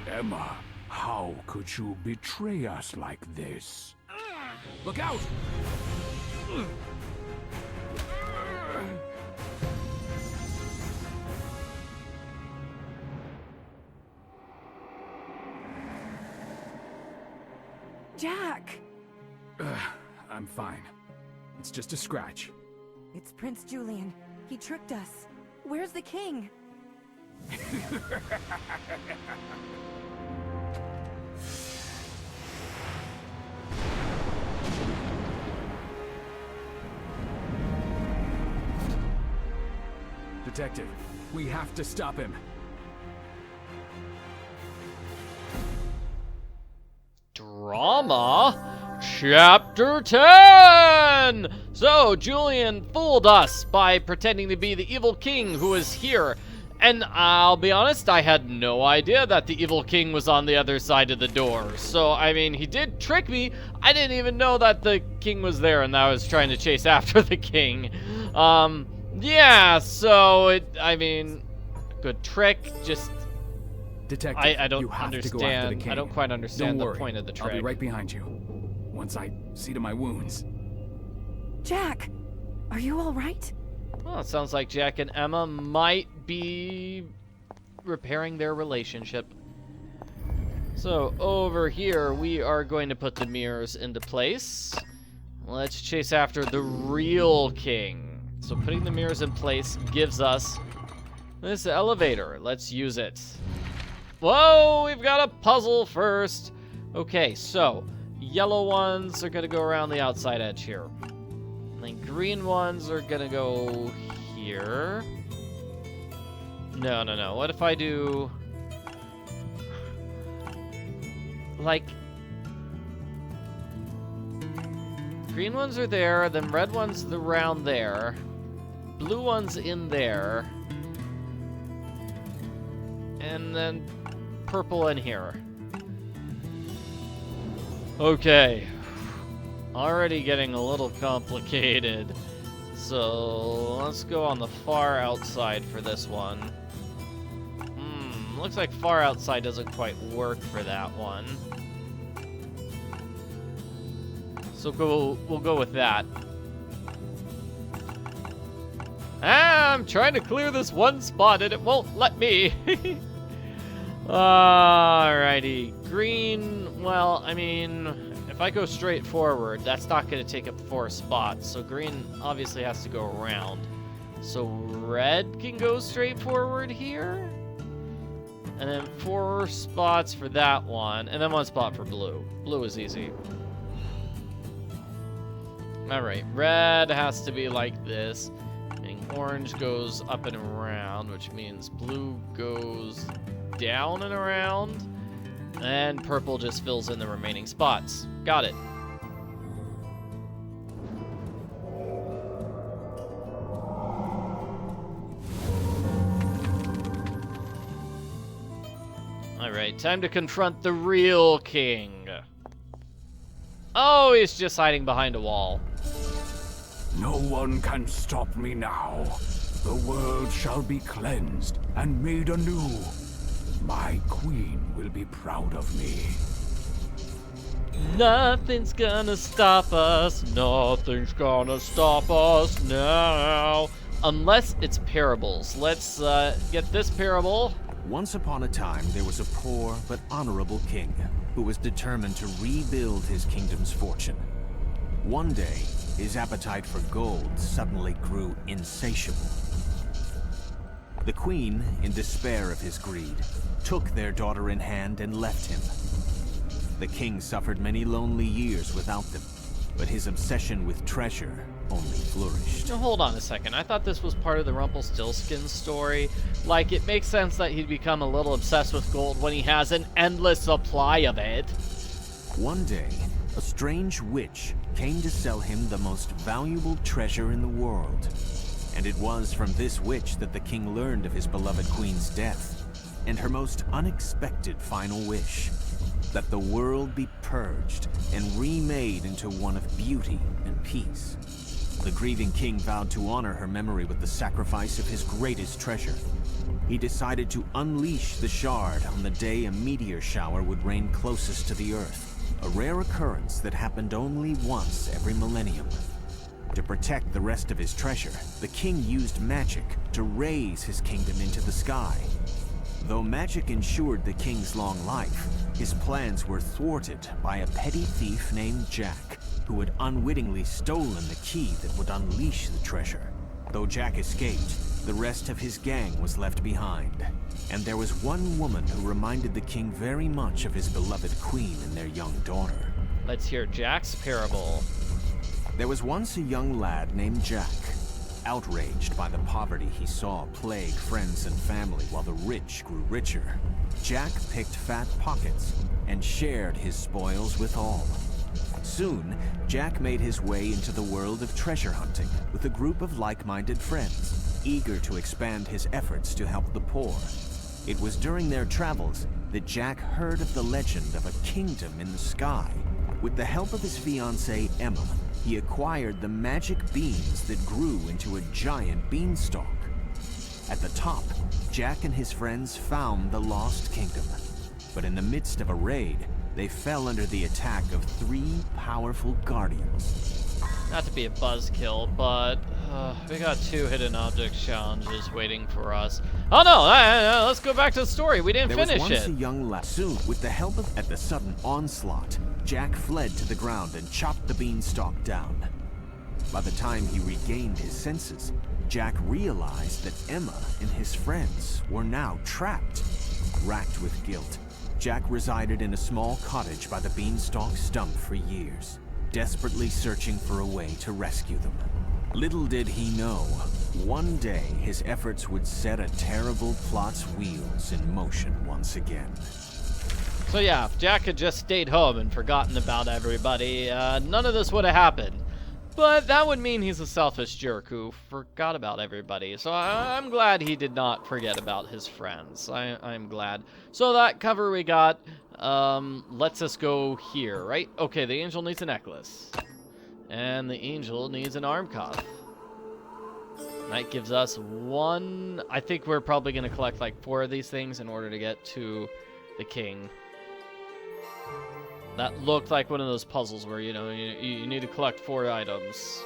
Emma, how could you betray us like this? Look out! Jack! I'm fine. It's just a scratch. It's Prince Julian. He tricked us. Where's the king? Detective, we have to stop him. Drama? Chapter 10! So, Julian fooled us by pretending to be the evil king who is here. And I'll be honest, I had no idea that the evil king was on the other side of the door. So, I mean, he did trick me. I didn't even know that the king was there and that I was trying to chase after the king. Yeah, so I mean, good trick, just... Detective, I don't you have understand. to go after the king. I don't quite understand Don't the worry. point of the trick. I'll be right behind you. Once I see to my wounds. Jack! Are you alright? Well, it sounds like Jack and Emma might be repairing their relationship. So, over here, we are going to put the mirrors into place. Let's chase after the real king. So putting the mirrors in place gives us this elevator. Let's use it. Whoa, we've got a puzzle first. Okay, so yellow ones are gonna go around the outside edge here. And then green ones are gonna go here. No. What if I do... like... green ones are there, then red ones around there. Blue one's in there. And then purple in here. Okay. Already getting a little complicated. So let's go on the far outside for this one. Looks like far outside doesn't quite work for that one. So we'll go with that. I'm trying to clear this one spot and it won't let me. Alrighty. Green, well, I mean, if I go straight forward, that's not going to take up 4 spots. So green obviously has to go around. So red can go straight forward here. And then 4 spots for that one. And then 1 spot for blue. Blue is easy. Alright, red has to be like this. Orange goes up and around, which means blue goes down and around. And purple just fills in the remaining spots. Got it. Alright, time to confront the real king. Oh, he's just hiding behind a wall. No one can stop me now. The world shall be cleansed and made anew. My queen will be proud of me. Nothing's gonna stop us. Nothing's gonna stop us now. Unless it's parables. Let's get this parable. Once upon a time, there was a poor but honorable king who was determined to rebuild his kingdom's fortune. One day, his appetite for gold suddenly grew insatiable. The queen, in despair of his greed, took their daughter in hand and left him. The king suffered many lonely years without them, but his obsession with treasure only flourished. Now, hold on a second. I thought this was part of the Rumpelstiltskin story. Like, it makes sense that he'd become a little obsessed with gold when he has an endless supply of it. One day, a strange witch came to sell him the most valuable treasure in the world. And it was from this witch that the king learned of his beloved queen's death, and her most unexpected final wish, that the world be purged and remade into one of beauty and peace. The grieving king vowed to honor her memory with the sacrifice of his greatest treasure. He decided to unleash the shard on the day a meteor shower would rain closest to the Earth, a rare occurrence that happened only once every millennium. To protect the rest of his treasure, the king used magic to raise his kingdom into the sky. Though magic ensured the king's long life, his plans were thwarted by a petty thief named Jack, who had unwittingly stolen the key that would unleash the treasure. Though Jack escaped, the rest of his gang was left behind. And there was one woman who reminded the king very much of his beloved queen and their young daughter. Let's hear Jack's parable. There was once a young lad named Jack. Outraged by the poverty he saw plague friends and family while the rich grew richer, Jack picked fat pockets and shared his spoils with all. Soon, Jack made his way into the world of treasure hunting with a group of like-minded friends, eager to expand his efforts to help the poor. It was during their travels that Jack heard of the legend of a kingdom in the sky. With the help of his fiancée, Emma, he acquired the magic beans that grew into a giant beanstalk. At the top, Jack and his friends found the lost kingdom. But in the midst of a raid, they fell under the attack of 3 powerful guardians. Not to be a buzzkill, but we got 2 hidden objects challenges waiting for us. Oh no, let's go back to the story. We didn't finish it. There was once a young lad. Soon, with the help of at the sudden onslaught, Jack fled to the ground and chopped the beanstalk down. By the time he regained his senses, Jack realized that Emma and his friends were now trapped. Racked with guilt, Jack resided in a small cottage by the beanstalk stump for years, desperately searching for a way to rescue them. Little did he know, one day his efforts would set a terrible plot's wheels in motion once again. So yeah, if Jack had just stayed home and forgotten about everybody, none of this would have happened. But that would mean he's a selfish jerk who forgot about everybody. So I'm glad he did not forget about his friends. I'm glad. So that cover we got lets us go here, right? Okay, the angel needs a necklace. And the angel needs an arm cuff. That gives us 1. I think we're probably going to collect like 4 of these things in order to get to the king. That looked like one of those puzzles where, you know, you need to collect 4 items.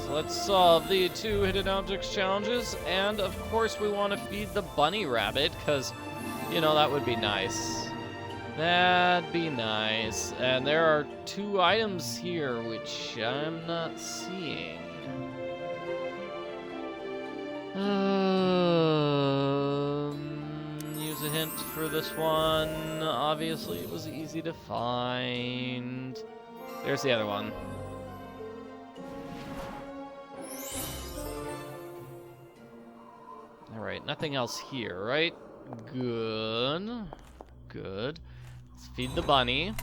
So let's solve the 2 hidden objects challenges. And, of course, we want to feed the bunny rabbit, because, you know, that would be nice. That'd be nice. And there are 2 items here, which I'm not seeing. Use a hint for this one. Obviously, it was easy to find. There's the other one. Alright, nothing else here, right? Good. Good. Let's feed the bunny.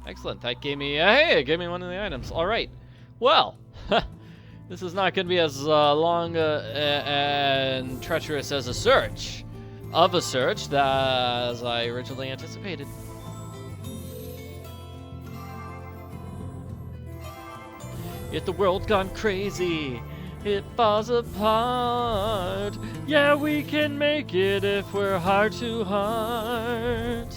Excellent. That gave me, hey, it gave me one of the items. All right. Well, this is not going to be as long and treacherous as a search as I originally anticipated. Yet the world's gone crazy. It falls apart. Yeah, we can make it if we're heart to heart.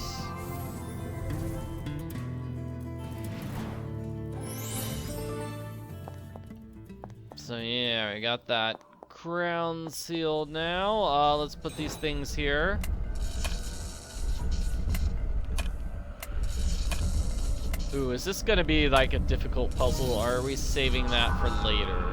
So yeah, we got that crown sealed now. Let's put these things here. Ooh, is this gonna be like a difficult puzzle, or are we saving that for later?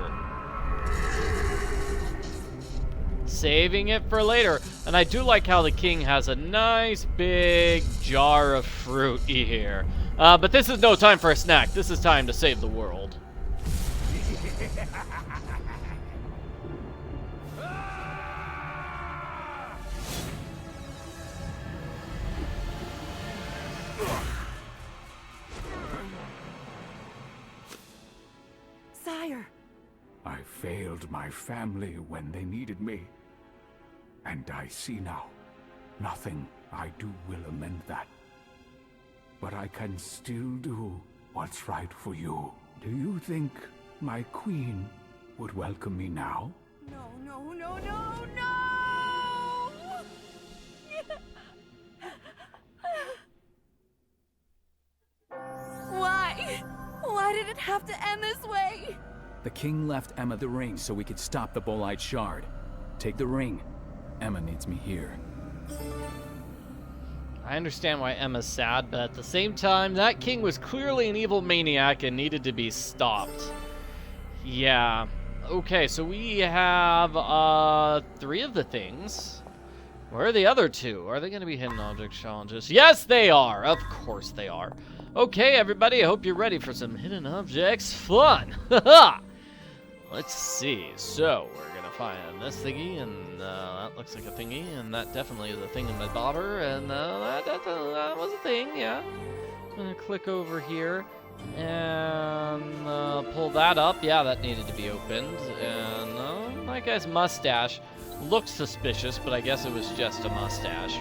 Saving it for later. And I do like how the king has a nice big jar of fruit here. But this is no time for a snack. This is time to save the world. Sire! I failed my family when they needed me. And I see now, nothing I do will amend that. But I can still do what's right for you. Do you think my queen would welcome me now? No, no, no, no, no! Why? Why did it have to end this way? The king left Emma the ring so we could stop the Bolide shard. Take the ring. Emma needs me here. I understand why Emma's sad, but at the same time, that king was clearly an evil maniac and needed to be stopped. Yeah. Okay, so we have 3 of the things. Where are the other 2? Are they going to be hidden object challenges? Yes, they are! Of course they are. Okay, everybody, I hope you're ready for some hidden objects fun. Let's see. So, we're going to find this thingy, and that looks like a thingy, and that definitely is a thing in the bobber, and that was a thing, yeah. I'm going to click over here and pull that up. Yeah, that needed to be opened. And that guy's mustache looked suspicious, but I guess it was just a mustache.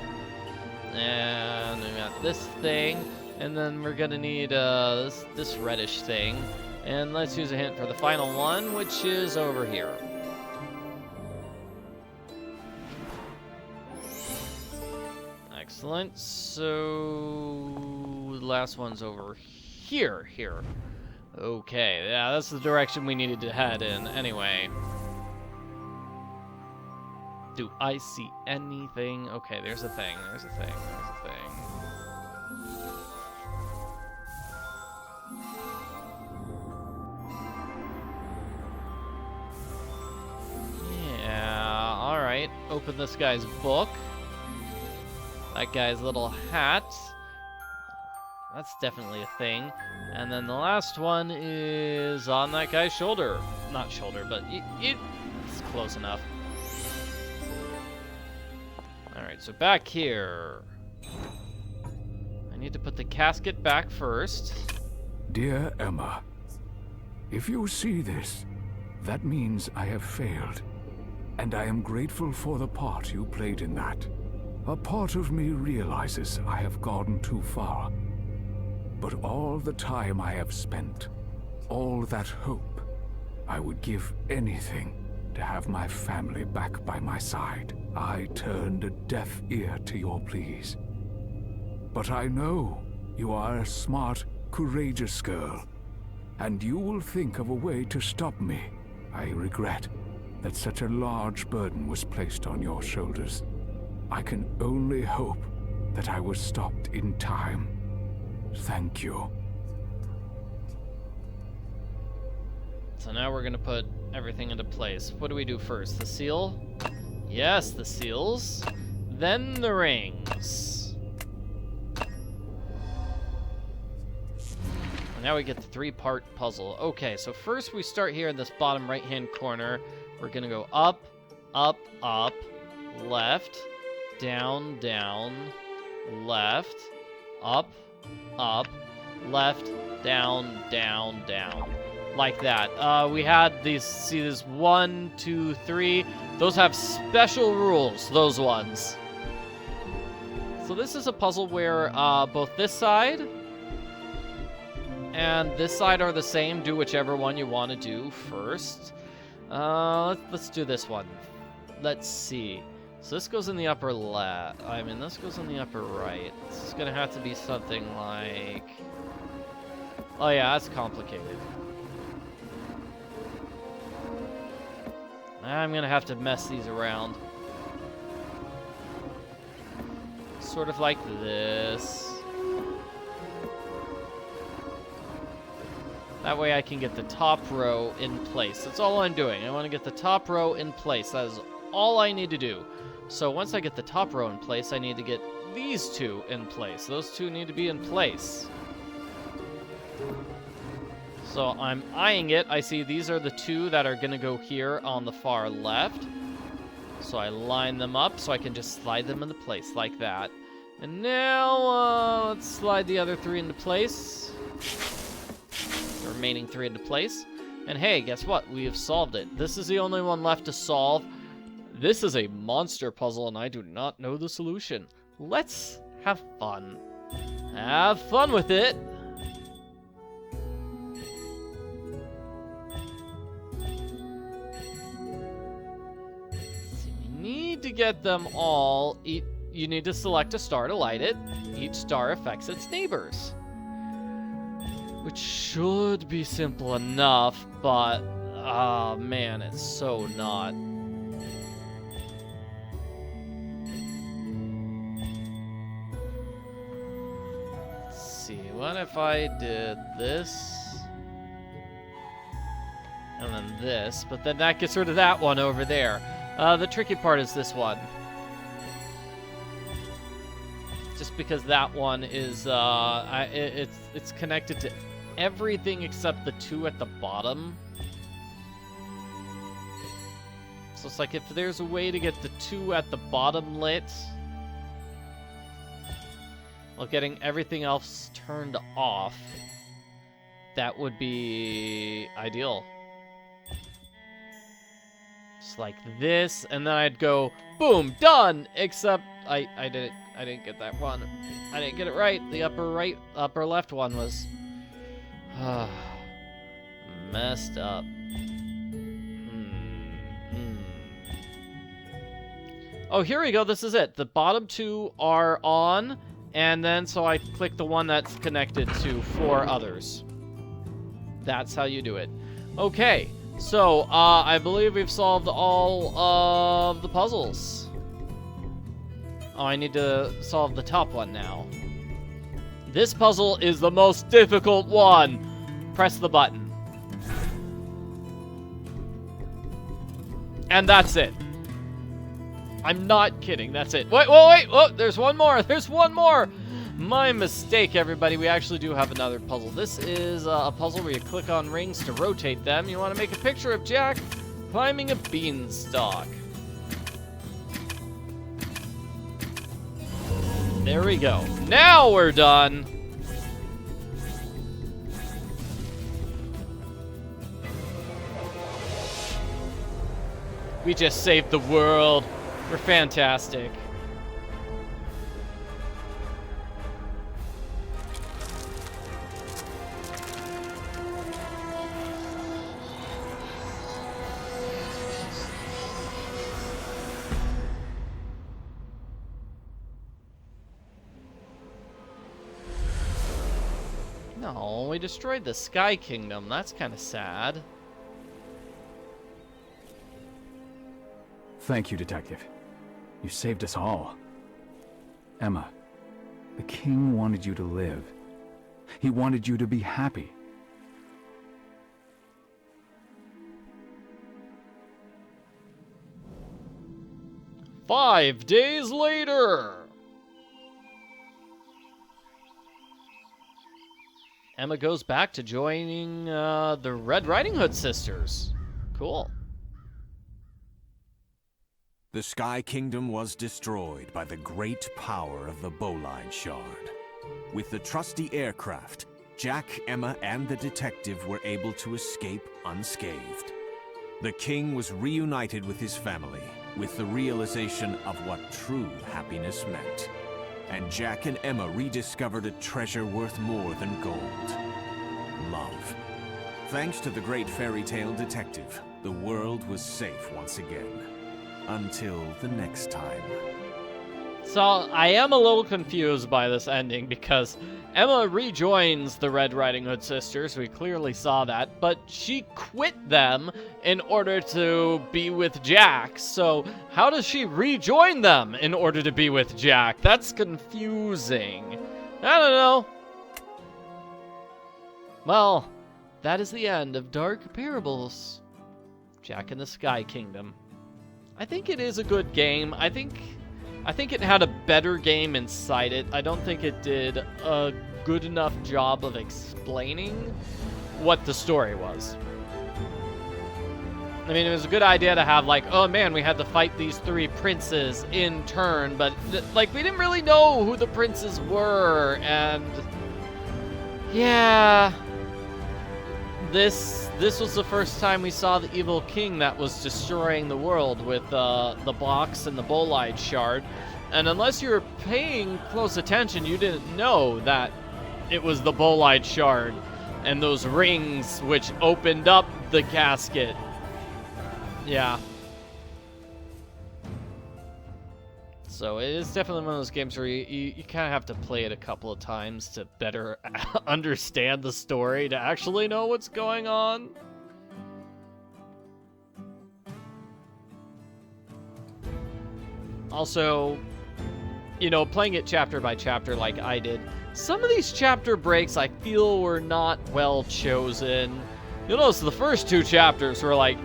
And we got this thing, and then we're gonna need this reddish thing. And let's use a hint for the final one, which is over here. Excellent. So the last one's over here. Okay, yeah, that's the direction we needed to head in anyway. Do I see anything? Okay, there's a thing. Yeah, alright. Open this guy's book. That guy's little hat. That's definitely a thing. And then the last one is on that guy's shoulder. Not shoulder, but it's close enough. Alright, so back here. I need to put the casket back first. Dear Emma, if you see this, that means I have failed. And I am grateful for the part you played in that. A part of me realizes I have gone too far. But all the time I have spent, all that hope, I would give anything to have my family back by my side. I turned a deaf ear to your pleas. But I know you are a smart, courageous girl, and you will think of a way to stop me. I regret that such a large burden was placed on your shoulders. I can only hope that I was stopped in time. Thank you. So now we're gonna put everything into place. What do we do first? The seal? Yes, the seals. Then the rings. And now we get the 3-part puzzle. Okay, so first we start here in this bottom right-hand corner. We're gonna go up, up, up, left, down, down, left, up, up, left, down, down, down. Like that. We had these, see this 1, 2, 3. Those have special rules, those ones. So this is a puzzle where both this side and this side are the same. Do whichever one you want to do first. Let's do this one. Let's see. So this goes in the upper left. I mean, this goes in the upper right. This is gonna have to be something like... Oh yeah, that's complicated. I'm gonna have to mess these around. Sort of like this. That way I can get the top row in place. That's all I'm doing. I want to get the top row in place. That is all I need to do. So once I get the top row in place, I need to get these 2 in place. Those 2 need to be in place. So I'm eyeing it. I see these are the 2 that are going to go here on the far left. So I line them up so I can just slide them into place like that. And now let's slide the other 3 into place. The remaining 3 into place. And hey, guess what? We have solved it. This is the only one left to solve. This is a monster puzzle, and I do not know the solution. Let's have fun. Have fun with it! So you need to get them all. You need to select a star to light it. Each star affects its neighbors. Which should be simple enough, but... oh man, it's so not. What if I did this, and then this, but then that gets rid of that one over there. The tricky part is this one. Just because that one is, it's connected to everything except the two at the bottom. So it's like if there's a way to get the two at the bottom lit, while getting everything else turned off, that would be ideal. Just like this, and then I'd go, boom, done! Except I didn't get that one. I didn't get it right. The upper left one was messed up. Oh, here we go. This is it. The bottom two are on. And then, so I click the one that's connected to 4 others. That's how you do it. Okay, so, I believe we've solved all of the puzzles. Oh, I need to solve the top one now. This puzzle is the most difficult one. Press the button. And that's it. I'm not kidding. That's it. Wait. Oh, there's one more. There's one more. My mistake, everybody. We actually do have another puzzle. This is a puzzle where you click on rings to rotate them. You want to make a picture of Jack climbing a beanstalk. There we go. Now we're done. We just saved the world. We're fantastic. No, we destroyed the Sky Kingdom. That's kind of sad. Thank you, Detective. You saved us all. Emma, the king wanted you to live. He wanted you to be happy. "5 days later." Emma goes back to joining the Red Riding Hood sisters. Cool. The Sky Kingdom was destroyed by the great power of the Bowline Shard. With the trusty aircraft, Jack, Emma, and the detective were able to escape unscathed. The king was reunited with his family, with the realization of what true happiness meant. And Jack and Emma rediscovered a treasure worth more than gold: love. Thanks to the great Fairytale Detective, the world was safe once again. Until the next time. So, I am a little confused by this ending because Emma rejoins the Red Riding Hood sisters. We clearly saw that, but she quit them in order to be with Jack. So, how does she rejoin them in order to be with Jack? That's confusing. I don't know. Well, that is the end of Dark Parables. Jack in the Sky Kingdom. I think it is a good game. I think it had a better game inside it. I don't think it did a good enough job of explaining what the story was. I mean, it was a good idea to have, like, oh man, we had to fight these 3 princes in turn, but, like, we didn't really know who the princes were, and yeah. this was the first time we saw the evil king that was destroying the world with the box and the bolide shard. And unless you were paying close attention, you didn't know that it was the bolide shard and those rings which opened up the casket. Yeah. So it is definitely one of those games where you kind of have to play it a couple of times to better understand the story, to actually know what's going on. Also, you know, playing it chapter by chapter like I did, some of these chapter breaks I feel were not well chosen. You'll notice the first 2 chapters were like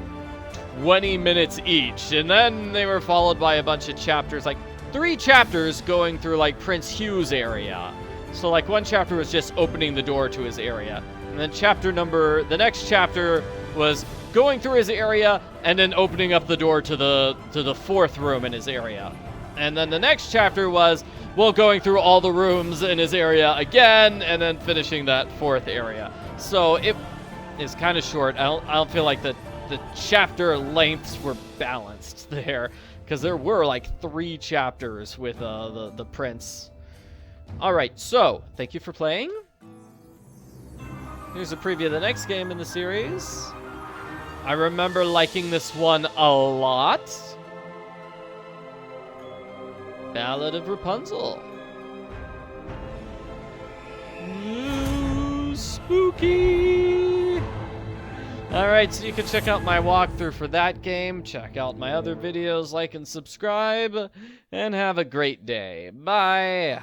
20 minutes each, and then they were followed by a bunch of chapters, like 3 chapters going through like Prince Hugh's area. So like one chapter was just opening the door to his area, and then the next chapter was going through his area and then opening up the door to the 4th room in his area. And then the next chapter was, well, going through all the rooms in his area again and then finishing that 4th area. So it is kind of short. I don't feel like the chapter lengths were balanced there, because there were like 3 chapters with the prince. All right, so thank you for playing. Here's a preview of the next game in the series. I remember liking this one a lot. Ballad of Rapunzel. Ooh, spooky. Alright, so you can check out my walkthrough for that game, check out my other videos, like and subscribe, and have a great day. Bye!